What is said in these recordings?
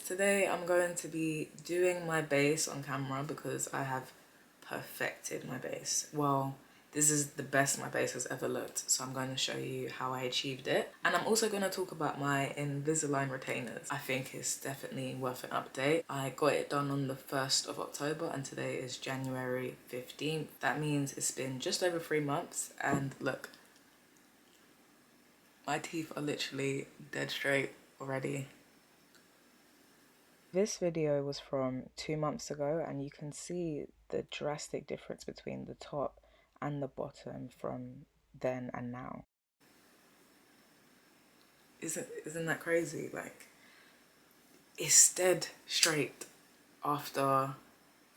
Today I'm going to be doing my base on camera because I have perfected my base. Well, this is the best my base has ever looked, so I'm going to show you how I achieved it. And I'm also going to talk about my Invisalign retainers. I think it's definitely worth an update. I got it done on the 1st of October and today is January 15th. That means it's been just over 3 months, and look, my teeth are literally dead straight already. This video was from 2 months ago and you can see the drastic difference between the top and the bottom from then and now. Isn't that crazy? Like, it's dead straight after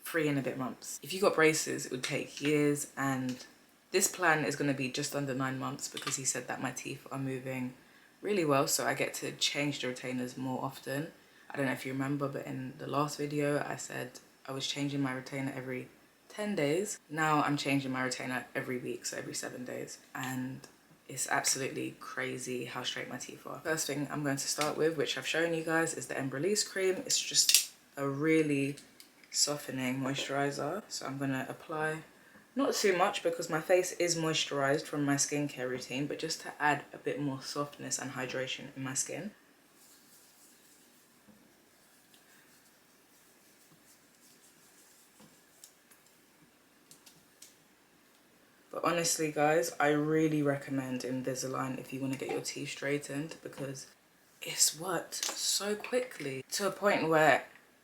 3 and a bit months. If you got braces, it would take years, and this plan is going to be just under 9 months because he said that my teeth are moving really well, so I get to change the retainers more often. I don't know if you remember, but in the last video I said I was changing my retainer every 10 days. Now I'm changing my retainer every week, so every 7 days, and it's absolutely crazy how straight my teeth are. First thing I'm going to start with, which I've shown you guys, is the End Release cream. It's just a really softening moisturizer, so I'm going to apply not too much because my face is moisturized from my skincare routine, but just to add a bit more softness and hydration in my skin. But honestly guys, I really recommend Invisalign if you want to get your teeth straightened, because it's worked so quickly to a point where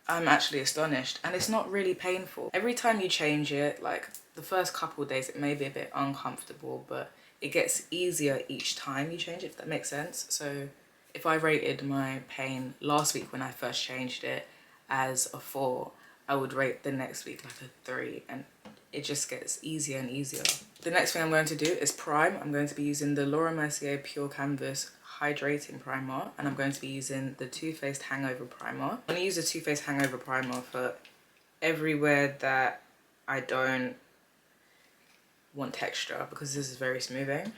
I'm actually astonished, and it's not really painful. Every time you change it, like the first couple of days it may be a bit uncomfortable, but it gets easier each time you change it, if that makes sense. So if I rated my pain last week when I first changed it as a 4, I would rate the next week like a 3, and it just gets easier and easier. The next thing I'm going to do is prime. I'm going to be using the Laura Mercier Pure Canvas Hydrating Primer, and I'm going to be using the Too Faced Hangover Primer. I'm going to use the Too Faced Hangover Primer for everywhere that I don't want texture, because this is very smoothing.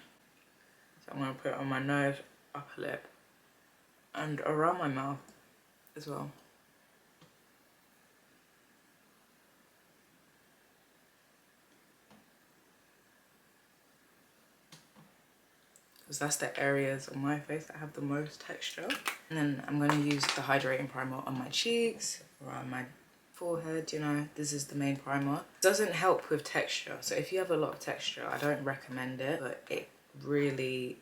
So I'm going to put it on my nose, upper lip, and around my mouth as well. Because that's the areas of my face that have the most texture. And then I'm going to use the hydrating primer on my cheeks, around my forehead, you know, this is the main primer. It doesn't help with texture, so if you have a lot of texture, I don't recommend it, but it really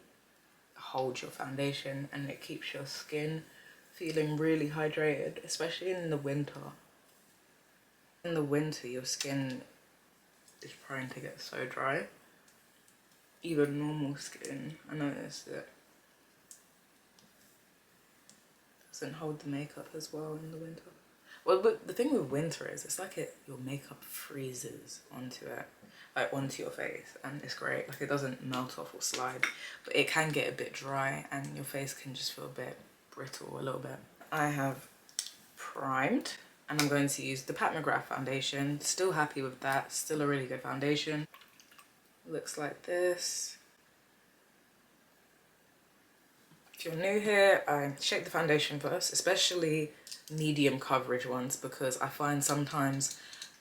holds your foundation and it keeps your skin feeling really hydrated, especially in the winter. In the winter, your skin is prone to get so dry. Even normal skin, I noticed it doesn't hold the makeup as well in the winter. Well, but the thing with winter is it's like your makeup freezes onto it, like onto your face, and it's great. Like, it doesn't melt off or slide, but it can get a bit dry and your face can just feel a bit brittle a little bit. I have primed and I'm going to use the Pat McGrath foundation. Still happy with that, still a really good foundation. Looks like this. If you're new here, I shake the foundation first, especially medium coverage ones, because I find sometimes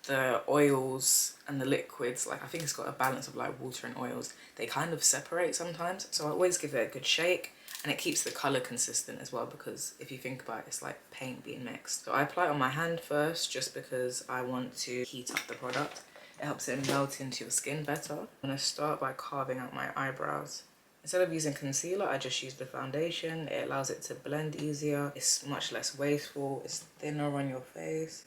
the oils and the liquids, like I think it's got a balance of like water and oils, they kind of separate sometimes. So I always give it a good shake, and it keeps the colour consistent as well, because if you think about it, it's like paint being mixed. So I apply it on my hand first just because I want to heat up the product. It helps it melt into your skin better. I'm going to start by carving out my eyebrows. Instead of using concealer, I just use the foundation. It allows it to blend easier. It's much less wasteful. It's thinner on your face.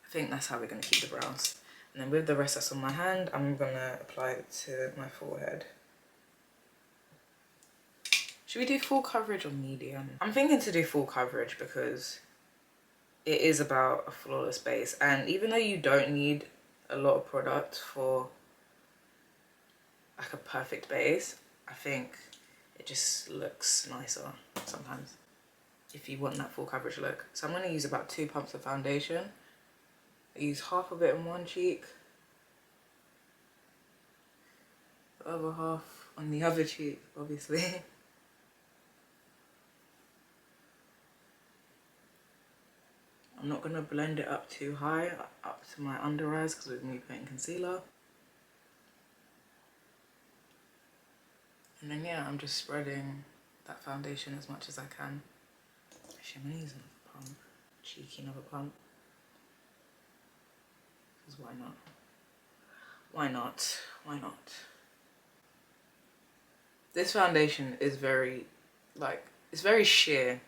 I think that's how we're going to keep the brows. And then with the rest that's on my hand, I'm going to apply it to my forehead. Should we do full coverage or medium? I'm thinking to do full coverage because it is about a flawless base, and even though you don't need a lot of product for like a perfect base, I think it just looks nicer sometimes if you want that full coverage look. So I'm going to use about 2 pumps of foundation. I use half of it on one cheek, the other half on the other cheek, obviously. I'm not going to blend it up too high, up to my under eyes, because we're going to be putting concealer. And then yeah, I'm just spreading that foundation as much as I can. Actually, I'm going to use another pump. Cheeky another pump. Because why not? Why not? Why not? This foundation is very, like, it's very sheer.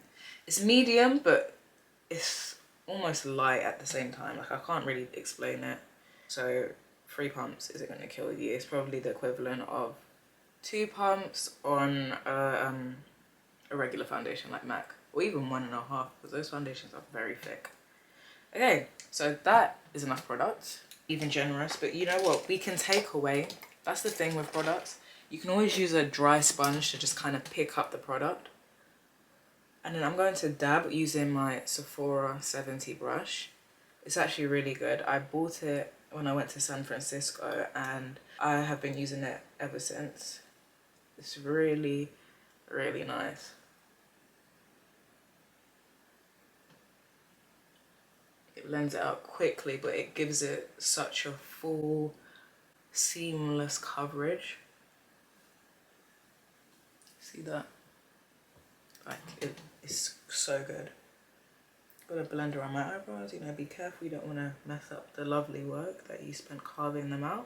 It's medium, but it's almost light at the same time. Like, I can't really explain it. So 3 pumps isn't going to kill you. It's probably the equivalent of 2 pumps on a regular foundation like MAC, or even 1.5, because those foundations are very thick. Okay, so that is enough product, even generous, but you know what, we can take away. That's the thing with products. You can always use a dry sponge to just kind of pick up the product. And then I'm going to dab using my Sephora 70 brush. It's actually really good. I bought it when I went to San Francisco and I have been using it ever since. It's really, really nice. It blends it out quickly, but it gives it such a full, seamless coverage. See that? Like, it is so good. Got a blend around my eyebrows, you know, be careful, you don't want to mess up the lovely work that you spent carving them out.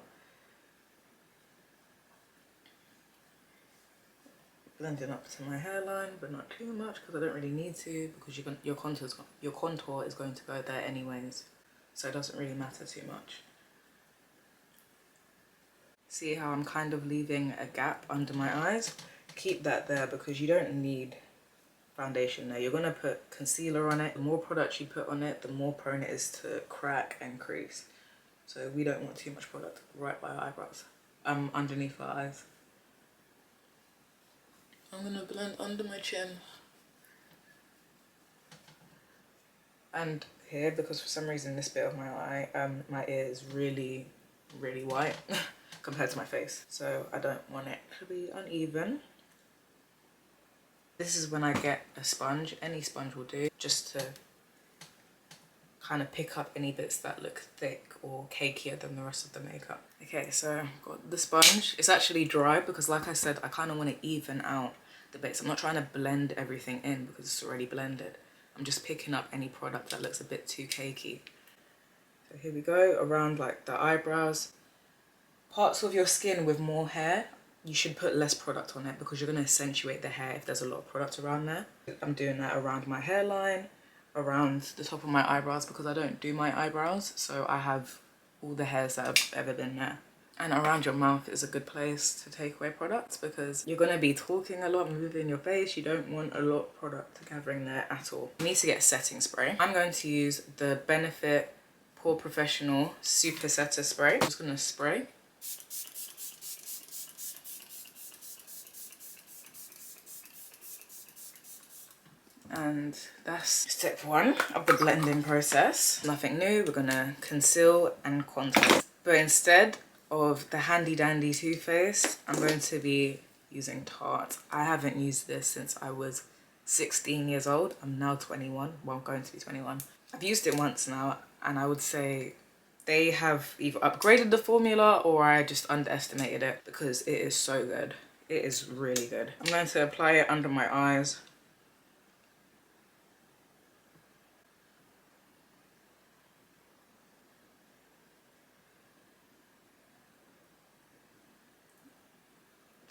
Blending up to my hairline, but not too much because I don't really need to, because your contour is going to go there anyways, so it doesn't really matter too much. See how I'm kind of leaving a gap under my eyes? Keep that there because you don't need foundation there. You're going to put concealer on it. The more product you put on it, the more prone it is to crack and crease. So we don't want too much product right by our eyebrows, underneath our eyes. I'm going to blend under my chin. And here, because for some reason this bit of my eye, my ear is really, really white compared to my face. So I don't want it to be uneven. This is when I get a sponge, any sponge will do, just to kind of pick up any bits that look thick or cakier than the rest of the makeup. Okay, so I've got the sponge. It's actually dry because, like I said, I kind of want to even out the bits. I'm not trying to blend everything in because it's already blended. I'm just picking up any product that looks a bit too cakey. So here we go, around like the eyebrows. Parts of your skin with more hair, you should put less product on it because you're going to accentuate the hair if there's a lot of product around there. I'm doing that around my hairline, around the top of my eyebrows because I don't do my eyebrows, so I have all the hairs that have ever been there. And around your mouth is a good place to take away products because you're going to be talking a lot, moving your face. You don't want a lot of product gathering there at all. You need to get a setting spray. I'm going to use the Benefit Pore Professional Super Setter Spray. I'm just going to spray. And that's step 1 of the blending process. Nothing new, we're gonna conceal and contour. But instead of the handy dandy Too Faced, I'm going to be using Tarte. I haven't used this since I was 16 years old. I'm now 21, well, I'm going to be 21. I've used it once now, and I would say they have either upgraded the formula or I just underestimated it because it is so good. It is really good. I'm going to apply it under my eyes.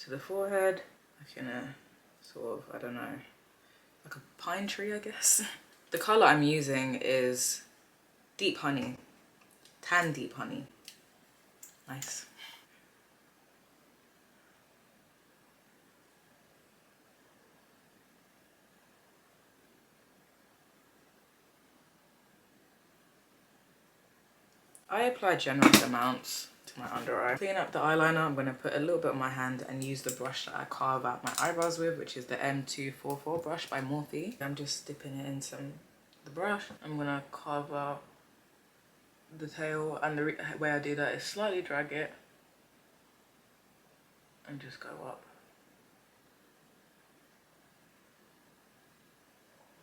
To the forehead, like in a sort of, I don't know, like a pine tree, I guess. The colour I'm using is Deep Honey, Tan Deep Honey. Nice. I apply generous amounts to my under eye. Clean up the eyeliner, I'm going to put a little bit on my hand and use the brush that I carve out my eyebrows with, which is the M244 brush by Morphe. I'm just dipping it into the brush. I'm going to carve out the tail, and the way I do that is slightly drag it and just go up.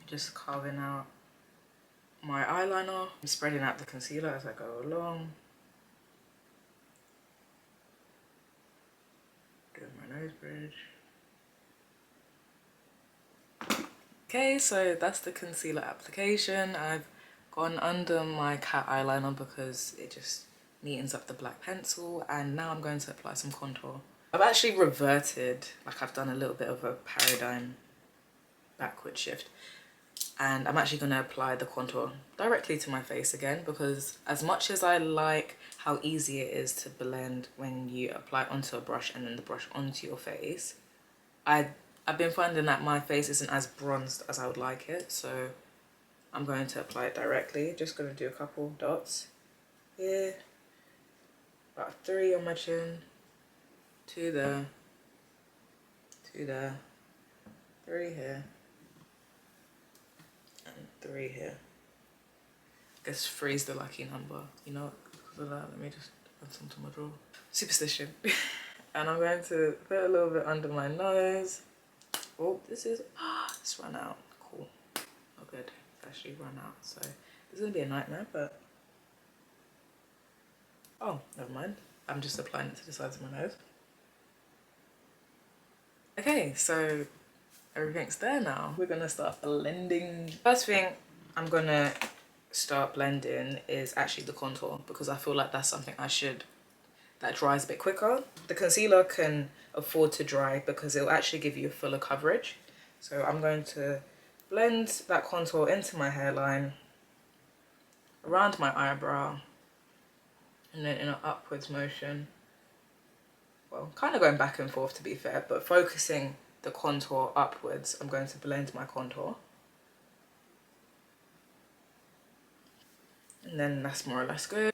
Just carving out my eyeliner. I'm spreading out the concealer as I go along. Doing my nose bridge. Okay, so that's the concealer application. I've gone under my cat eyeliner because it just neatens up the black pencil, and now I'm going to apply some contour. I've actually reverted, like I've done a little bit of a paradigm backward shift, and I'm actually going to apply the contour directly to my face again, because as much as I like how easy it is to blend when you apply it onto a brush and then the brush onto your face, I've been finding that my face isn't as bronzed as I would like it, so I'm going to apply it directly. Just going to do a couple dots here, about 3 on my chin, 2 there, 2 there, 3 here, and 3 here. I guess 3 is the lucky number, you know, because of that. Let me just add some to my drawer. Superstition. And I'm going to put a little bit under my nose. Oh, this is, it's run out. Cool. Oh good, it's actually run out. So it's gonna be a nightmare, but oh, never mind. I'm just applying it to the sides of my nose. Okay, so everything's there now. We're gonna start blending. First thing I'm gonna start blending is actually the contour, because I feel like that's something that dries a bit quicker. The concealer can afford to dry because it'll actually give you a fuller coverage. So I'm going to blend that contour into my hairline, around my eyebrow, and then in an upwards motion. Well, kind of going back and forth to be fair, but focusing the contour upwards, I'm going to blend my contour. And then that's more or less good.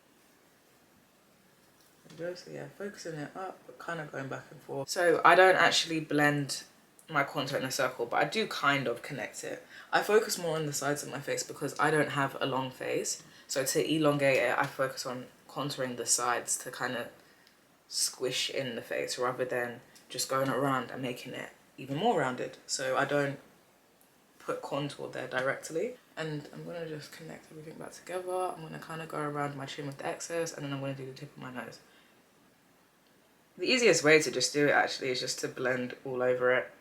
So yeah, focusing it up, but kind of going back and forth. So I don't actually blend my contour in a circle, but I do kind of connect it. I focus more on the sides of my face because I don't have a long face. So to elongate it, I focus on contouring the sides to kind of squish in the face rather than just going around and making it even more rounded. So I don't put contour there directly. And I'm going to just connect everything back together. I'm going to kind of go around my chin with the excess, and then I'm going to do the tip of my nose. The easiest way to just do it actually is just to blend all over it.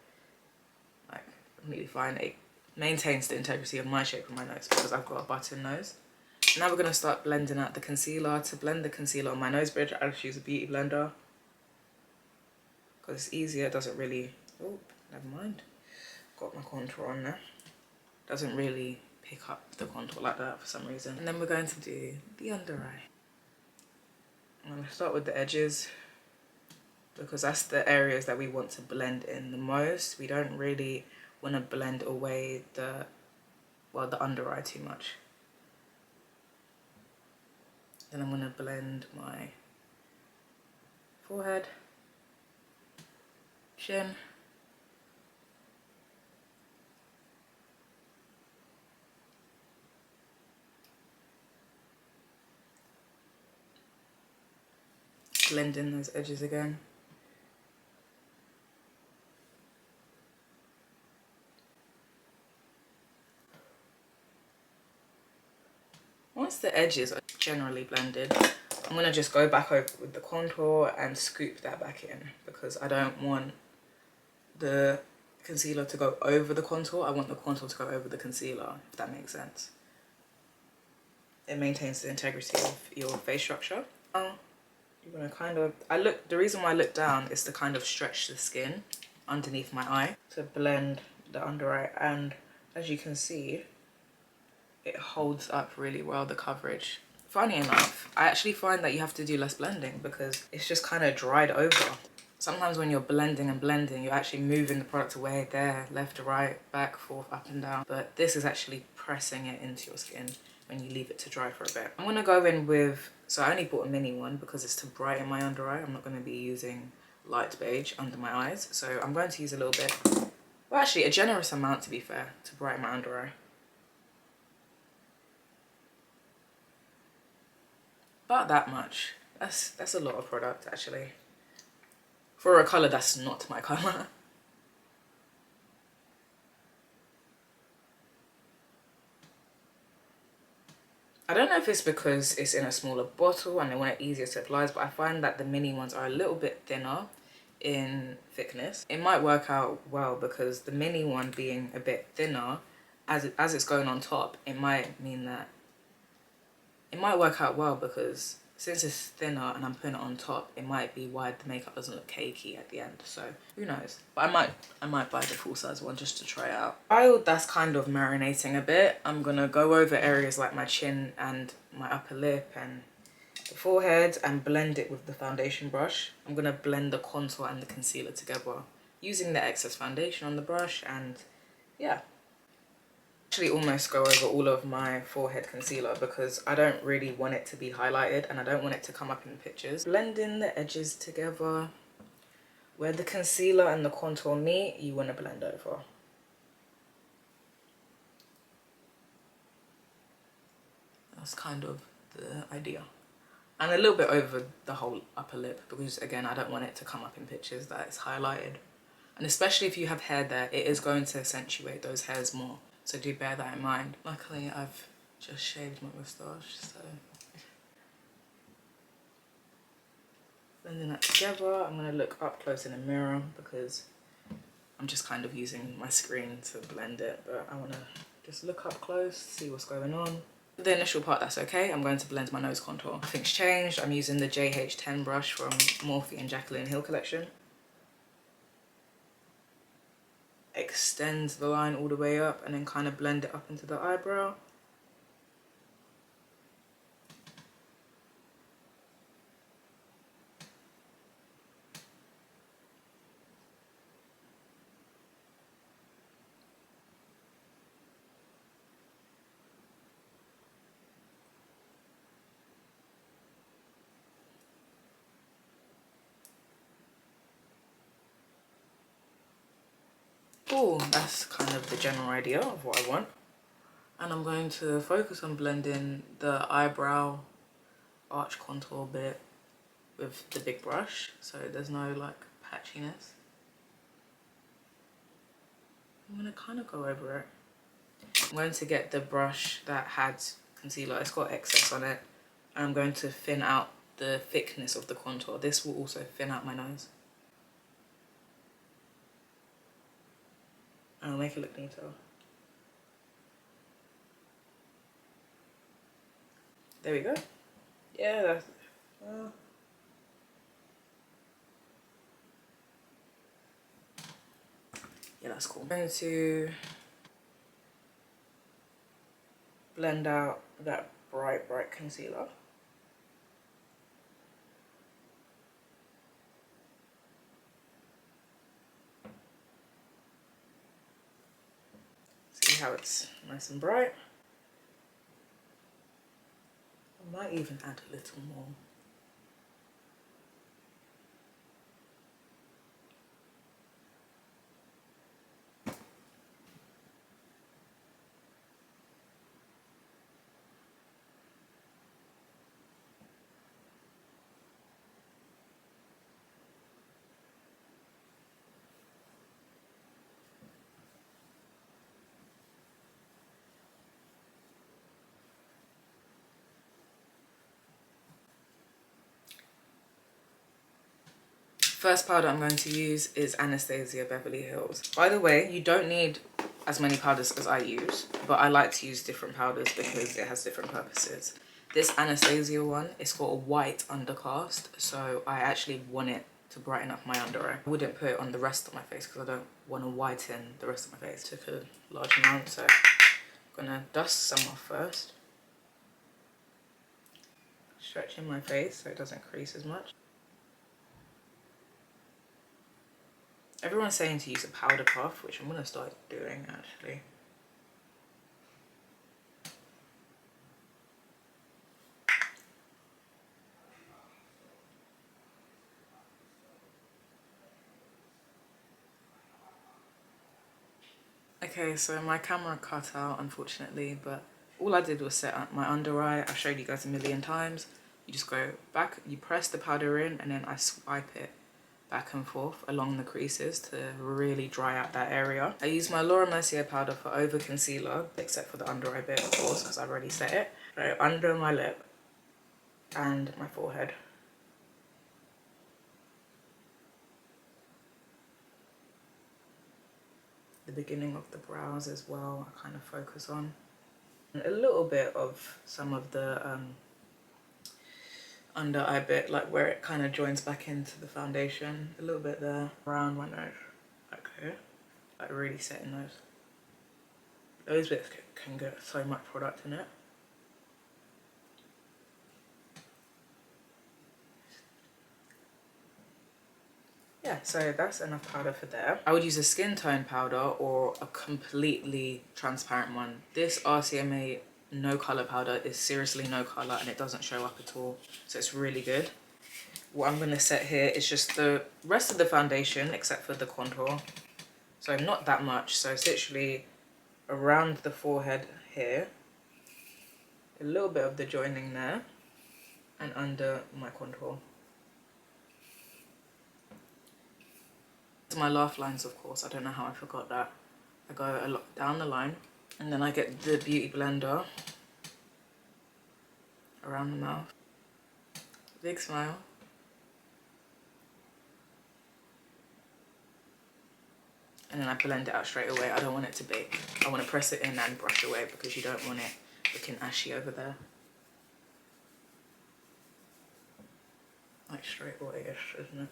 Like, completely fine. It maintains the integrity of my shape of my nose because I've got a button nose. Now we're going to start blending out the concealer. To blend the concealer on my nose bridge, I just use a beauty blender because it's easier. It doesn't really... Oh, never mind. Got my contour on there. Doesn't really pick up the contour like that for some reason. And then we're going to do the under eye. I'm going to start with the edges, because that's the areas that we want to blend in the most. We don't really want to blend away the under eye too much. Then I'm going to blend my forehead, chin, blend in those edges again. Once the edges are generally blended, I'm going to just go back over with the contour and scoop that back in, because I don't want the concealer to go over the contour. I want the contour to go over the concealer, if that makes sense. It maintains the integrity of your face structure. Now, you're going to kind of... the reason why I look down is to kind of stretch the skin underneath my eye to blend the under eye, and as you can see, it holds up really well, the coverage. Funny enough, I actually find that you have to do less blending because it's just kind of dried over. Sometimes when you're blending and blending, you're actually moving the product away, there, left to right, back, forth, up and down. But this is actually pressing it into your skin when you leave it to dry for a bit. I'm going to go in with, so I only bought a mini one because it's to brighten my under eye. I'm not going to be using light beige under my eyes. So I'm going to use a little bit, well actually a generous amount to be fair, to brighten my under eye. About that much. That's a lot of product actually. For a colour that's not my colour. I don't know if it's because it's in a smaller bottle and they want it easier to apply, but I find that the mini ones are a little bit thinner in thickness. It might work out well because the mini one being a bit thinner, as it's going on top, it might mean that it might work out well because since it's thinner and I'm putting it on top, it might be why the makeup doesn't look cakey at the end. So who knows? But I might buy the full size one just to try it out. While that's kind of marinating a bit, I'm gonna go over areas like my chin and my upper lip and the forehead and blend it with the foundation brush. I'm gonna blend the contour and the concealer together using the excess foundation on the brush, and yeah. Actually almost go over all of my forehead concealer because I don't really want it to be highlighted and I don't want it to come up in the pictures. Blending the edges together. Where the concealer and the contour meet, you want to blend over. That's kind of the idea. And a little bit over the whole upper lip because again, I don't want it to come up in pictures that it's highlighted. And especially if you have hair there, it is going to accentuate those hairs more. So do bear that in mind. Luckily, I've just shaved my moustache, so. Blending that together, I'm gonna look up close in the mirror because I'm just kind of using my screen to blend it, but I wanna just look up close, see what's going on. The initial part, that's okay. I'm going to blend my nose contour. Nothing's changed. I'm using the JH10 brush from Morphe and Jaclyn Hill collection. Extend the line all the way up and then kind of blend it up into the eyebrow. Oh, that's kind of the general idea of what I want. And I'm going to focus on blending the eyebrow arch contour bit with the big brush, so there's no like patchiness. I'm gonna kind of go over it. I'm going to get the brush that had concealer, it's got excess on it, and I'm going to thin out the thickness of the contour. This will also thin out my nose. And I'll make it look neater. There we go. Yeah, that's... yeah, that's cool. I'm going to blend out that bright concealer. See how it's nice and bright. I might even add a little more. First powder I'm going to use is Anastasia Beverly Hills. By the way, you don't need as many powders as I use, but I like to use different powders because it has different purposes. This Anastasia one, it's got a white undercast, so I actually want it to brighten up my under eye. I wouldn't put it on the rest of my face because I don't want to whiten the rest of my face. Took a large amount, so I'm gonna dust some off first. Stretching my face so it doesn't crease as much. Everyone's saying to use a powder puff, which I'm gonna start doing actually. Okay, so my camera cut out unfortunately, but all I did was set up my under eye. I've showed you guys a million times. You just go back, you press the powder in, and then I swipe it back and forth along the creases to really dry out that area. I use my Laura Mercier powder for over concealer, except for the under eye bit, of course, because I've already set it. So under my lip and my forehead. The beginning of the brows as well, I kind of focus on. A little bit of some of the under eye bit, like where it kind of joins back into the foundation. A little bit there, around my nose, like here. Like really setting those. Those bits can get so much product in it. Yeah, so that's enough powder for there. I would use a skin tone powder or a completely transparent one. This RCMA no color powder is seriously no color and it doesn't show up at all. So it's really good. What I'm gonna set here is just the rest of the foundation except for the contour. So not that much. So it's literally around the forehead here. A little bit of the joining there and under my contour. My laugh lines, of course, I don't know how I forgot that. I go a lot down the line and then I get the beauty blender around the mouth. Big smile. And then I blend it out straight away. I don't want it to bake. I want to press it in and brush away because you don't want it looking ashy over there. Like straight away-ish, isn't it?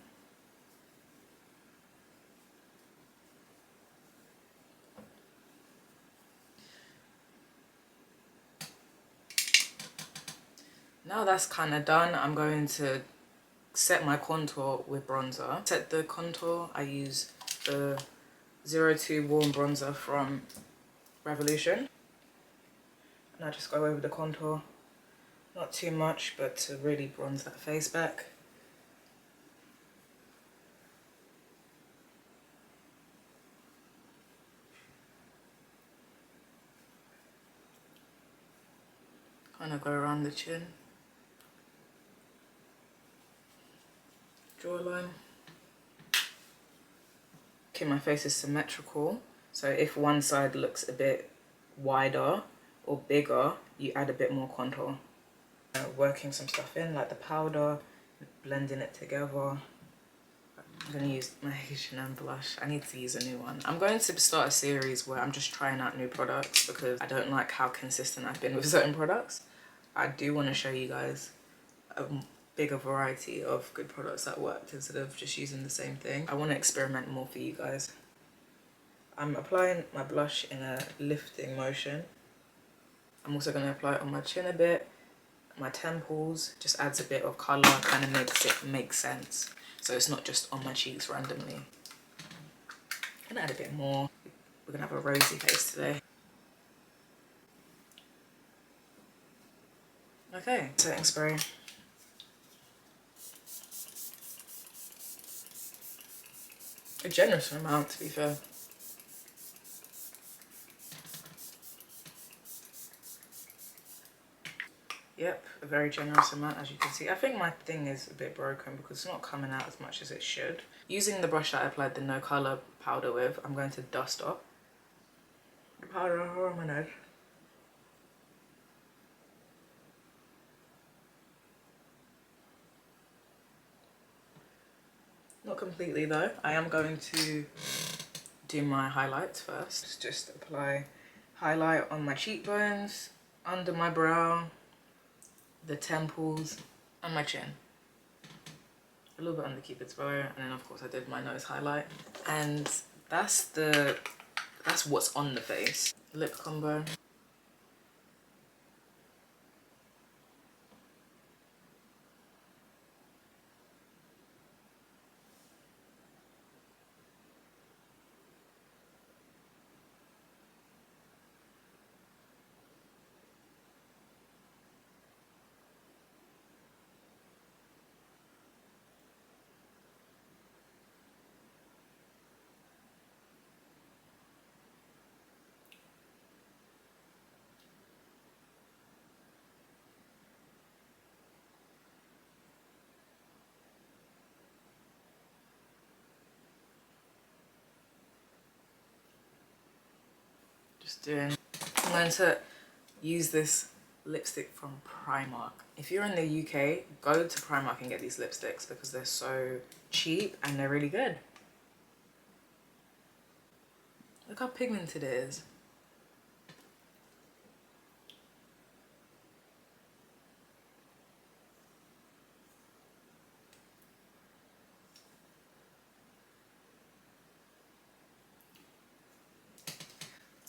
Now that's kind of done, I'm going to set my contour with bronzer. Set the contour, I use the 02 Warm Bronzer from Revolution. And I just go over the contour. Not too much, but to really bronze that face back. Kind of go around the chin. Jawline. Okay, my face is symmetrical, so if one side looks a bit wider or bigger, you add a bit more contour. Working some stuff in, like the powder, blending it together. I'm going to use my H&M blush. I need to use a new one. I'm going to start a series where I'm just trying out new products because I don't like how consistent I've been with certain products. I do want to show you guys a bigger variety of good products that worked instead of just using the same thing. I want to experiment more for you guys. I'm applying my blush in a lifting motion. I'm also going to apply it on my chin a bit, my temples, just adds a bit of colour, kind of makes it make sense. So it's not just on my cheeks randomly. I'm going to add a bit more. We're going to have a rosy face today. Okay, setting spray. A generous amount, to be fair. Yep, a very generous amount, as you can see. I think my thing is a bit broken because it's not coming out as much as it should. Using the brush that I applied the no colour powder with, I'm going to dust up the powder on my nose. Not completely though. I am going to do my highlights first. Just apply highlight on my cheekbones, under my brow, the temples, and my chin. A little bit on the cupid's bow, and then of course I did my nose highlight. And that's what's on the face. Lip combo. I'm going to use this lipstick from Primark. If you're in the UK, go to Primark and get these lipsticks because they're so cheap and they're really good. Look how pigmented it is.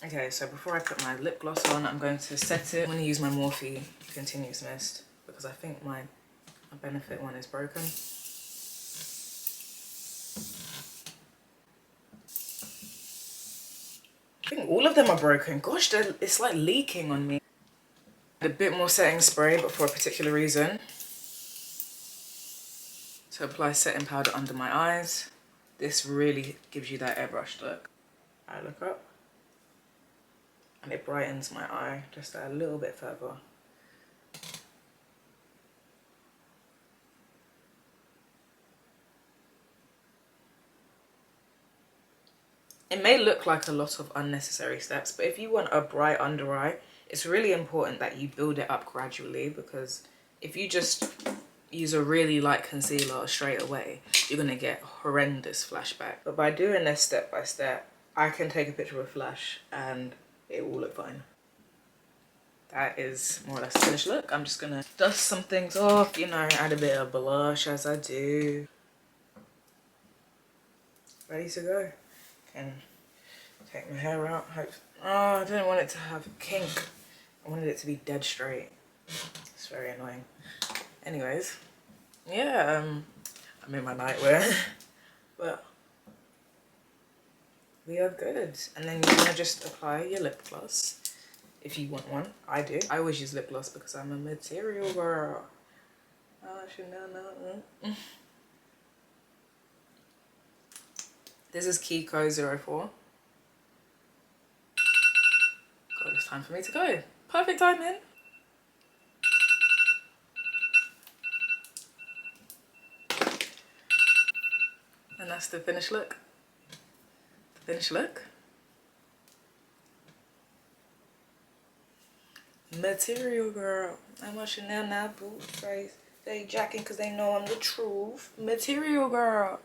Okay, so before I put my lip gloss on, I'm going to set it. I'm going to use my Morphe Continuous Mist because I think my Benefit one is broken. I think all of them are broken. Gosh, it's like leaking on me. A bit more setting spray, but for a particular reason. To apply setting powder under my eyes. This really gives you that airbrushed look. I look up. And it brightens my eye just a little bit further. It may look like a lot of unnecessary steps, but if you want a bright under eye, it's really important that you build it up gradually, because if you just use a really light concealer straight away, you're going to get horrendous flashback. But by doing this step by step, I can take a picture with flash and it will look fine. That is more or less the finished look. I'm just going to dust some things off, you know, add a bit of blush as I do. Ready to go. Can take my hair out. Oh, I didn't want it to have kink. I wanted it to be dead straight. It's very annoying. Anyways, yeah, I'm in my nightwear, but we are good. And then you're gonna just apply your lip gloss if you want one. I do. I always use lip gloss because I'm a material girl. Oh, I should know. This is Kiko04. God, it's time for me to go. Perfect timing. And that's the finished look. The finished look. Material girl. I'm watching now boot face. They jacking because they know I'm the truth. Material girl.